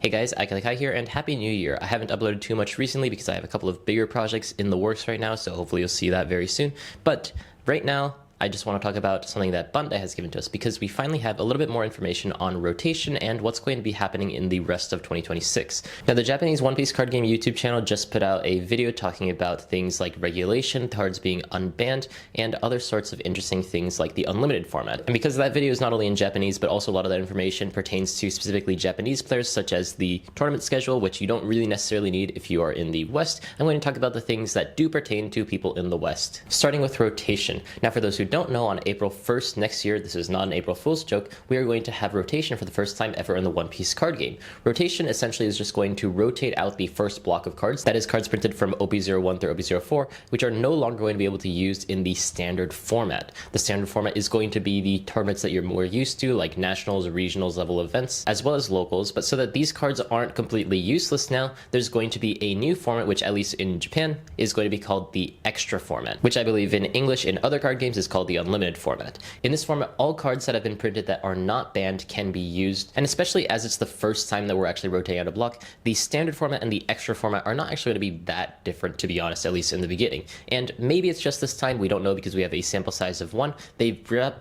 Hey guys, iKailaKai here, and Happy New Year! I haven't uploaded too much recently because I have a couple of bigger projects in the works right now, so hopefully you'll see that very soon. But right now, I just want to talk about something that Bandai has given to us because we finally have a little bit more information on rotation and what's going to be happening in the rest of 2026. Now, the Japanese One Piece card game YouTube channel just put out a video talking about things like regulation, cards being unbanned, and other sorts of interesting things like the unlimited format. And because that video is not only in Japanese, but also a lot of that information pertains to specifically Japanese players, such as the tournament schedule, which you don't really necessarily need if you are in the West, I'm going to talk about the things that do pertain to people in the West. Starting with rotation. Now, for those who don't know, on April 1st next year, this is not an April Fool's joke, we are going to have rotation for the first time ever in the One Piece card game. Rotation essentially is just going to rotate out the first block of cards, that is cards printed from OP01 through OP04, which are no longer going to be able to be used in the standard format. The standard format is going to be the tournaments that you're more used to, like nationals, regionals level events, as well as locals, but so that these cards aren't completely useless now, there's going to be a new format, which at least in Japan is going to be called the extra format, which I believe in English in other card games is called the unlimited format. In this format, all cards that have been printed that are not banned can be used, and especially as it's the first time that we're actually rotating out a block, the standard format and the extra format are not actually going to be that different, to be honest, at least in the beginning. And maybe it's just this time, we don't know because we have a sample size of 1. They've brought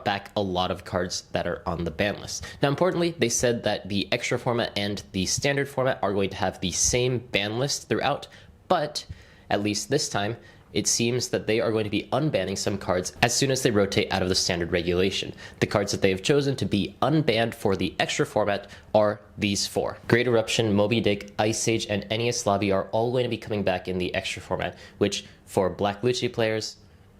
back a lot of cards that are on the ban list. Now, importantly, they said that the extra format and the standard format are going to have the same ban list throughout, but at least this time, it seems that they are going to be unbanning some cards as soon as they rotate out of the standard regulation. The cards that they have chosen to be unbanned for the extra format are these 4. Great Eruption, Moby Dick, Ice Age, and Enies Lobby are all going to be coming back in the extra format, which for Black Lucci players,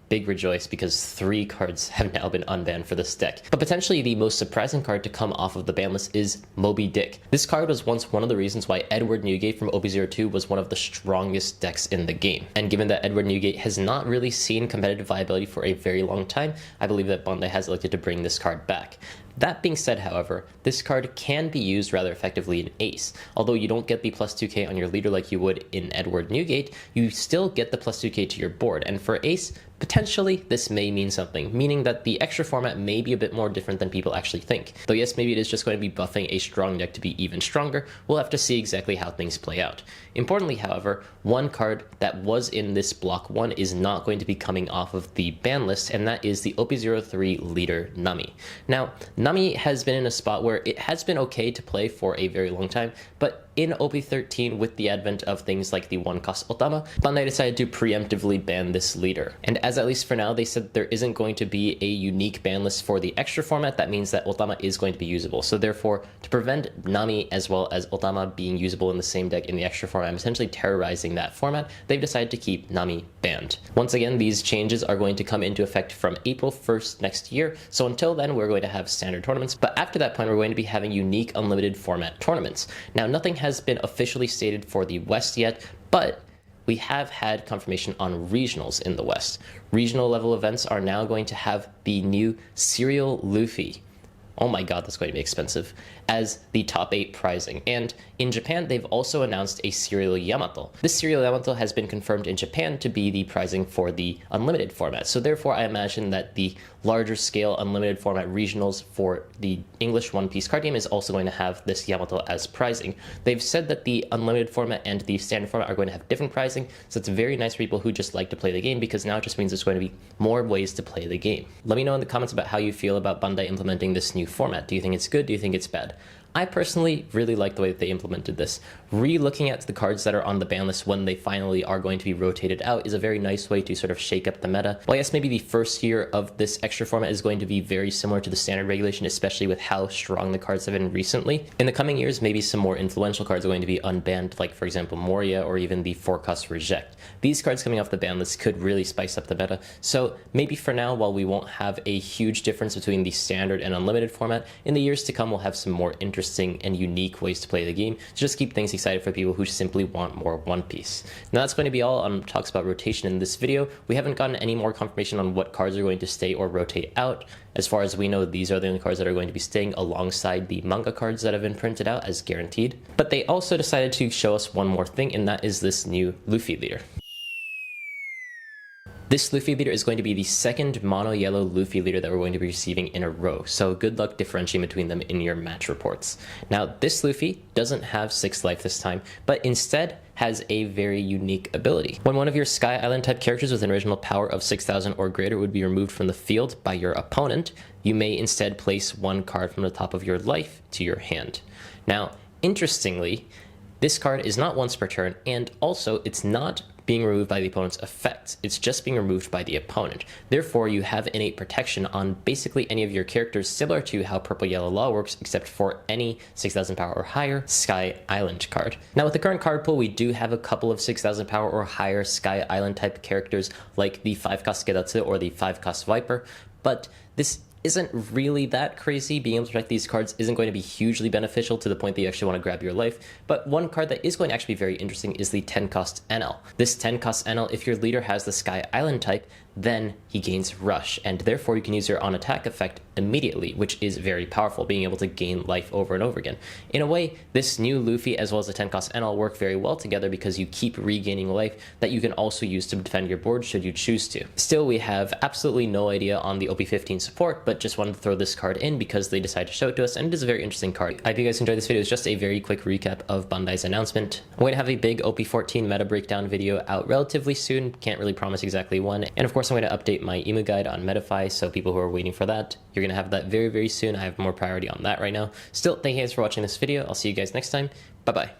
big rejoice because 3 cards have now been unbanned for this deck. But potentially the most surprising card to come off of the ban list is Moby Dick. This card was once one of the reasons why Edward Newgate from OP02 was one of the strongest decks in the game. And given that Edward Newgate has not really seen competitive viability for a very long time, I believe that Bandai has elected to bring this card back. That being said, however, this card can be used rather effectively in Ace. Although you don't get the plus 2k on your leader like you would in Edward Newgate, you still get the plus 2k to your board. And for Ace, potentially this may mean something, meaning that the extra format may be a bit more different than people actually think. Though yes, maybe it is just going to be buffing a strong deck to be even stronger. We'll have to see exactly how things play out. Importantly, however, one card that was in this block 1 is not going to be coming off of the ban list, and that is the OP03 leader Nami. Now, Nami has been in a spot where it has been okay to play for a very long time, but in OP13, with the advent of things like the 1-cost Otama, Bandai decided to preemptively ban this leader. And as at least for now, they said there isn't going to be a unique ban list for the extra format. That means that Otama is going to be usable. So therefore, to prevent Nami as well as Otama being usable in the same deck in the extra format, essentially terrorizing that format, they've decided to keep Nami banned. Once again, these changes are going to come into effect from April 1st next year. So until then, we're going to have standard tournaments. But after that point, we're going to be having unique unlimited format tournaments. Now, nothing has been officially stated for the West yet, but we have had confirmation on regionals in the West. Regional level events are now going to have the new Serial Luffy. Oh my god, that's going to be expensive, as the top 8 prizing. And in Japan, they've also announced a Serial Yamato. This Serial Yamato has been confirmed in Japan to be the prizing for the unlimited format. So therefore, I imagine that the larger scale unlimited format regionals for the English One Piece card game is also going to have this Yamato as prizing. They've said that the unlimited format and the standard format are going to have different prizing, so it's very nice for people who just like to play the game, because now it just means there's going to be more ways to play the game. Let me know in the comments about how you feel about Bandai implementing this new format. Do you think it's good? Do you think it's bad? I personally really like the way that they implemented this. Re-looking at the cards that are on the ban list when they finally are going to be rotated out is a very nice way to sort of shake up the meta. Well, I guess maybe the first year of this extra format is going to be very similar to the standard regulation, especially with how strong the cards have been recently. In the coming years, maybe some more influential cards are going to be unbanned, like for example Moria or even the 4-cost Reject. These cards coming off the ban list could really spice up the meta. So maybe for now, while we won't have a huge difference between the standard and unlimited format, in the years to come we'll have some more interesting and unique ways to play the game to just keep things excited for people who simply want more One Piece. Now that's going to be all on talks about rotation in this video. We haven't gotten any more confirmation on what cards are going to stay or rotate out. As far as we know, these are the only cards that are going to be staying alongside the manga cards that have been printed out as guaranteed. But they also decided to show us one more thing, and that is this new Luffy leader. This Luffy leader is going to be the second mono yellow Luffy leader that we're going to be receiving in a row, so good luck differentiating between them in your match reports. Now, this Luffy doesn't have 6 life this time, but instead has a very unique ability. When one of your Sky Island type characters with an original power of 6,000 or greater would be removed from the field by your opponent, you may instead place 1 card from the top of your life to your hand. Now, interestingly, this card is not once per turn, and also it's not being removed by the opponent's effects. It's just being removed by the opponent. Therefore, you have innate protection on basically any of your characters, similar to how Purple Yellow Law works, except for any 6,000 power or higher Sky Island card. Now, with the current card pool, we do have a couple of 6,000 power or higher Sky Island type characters, like the 5-cost Gedatsu or the 5-cost Viper, but this isn't really that crazy. Being able to protect these cards isn't going to be hugely beneficial to the point that you actually want to grab your life, but one card that is going to actually be very interesting is the 10-cost NL. This 10-cost NL, if your leader has the Sky Island type, then he gains Rush, and therefore you can use your on-attack effect immediately, which is very powerful, being able to gain life over and over again. In a way, this new Luffy as well as the 10-cost NL work very well together because you keep regaining life that you can also use to defend your board should you choose to. Still, we have absolutely no idea on the OP15 support, but just wanted to throw this card in because they decided to show it to us, and it is a very interesting card. I hope you guys enjoyed this video. It's just a very quick recap of Bandai's announcement. I'm going to have a big OP14 meta breakdown video out relatively soon, can't really promise exactly when, and of course I'm going to update my emu guide on Metafy, so people who are waiting for that, you're going to have that very, very soon. I have more priority on that right now. Still, thank you guys for watching this video. I'll see you guys next time. Bye-bye.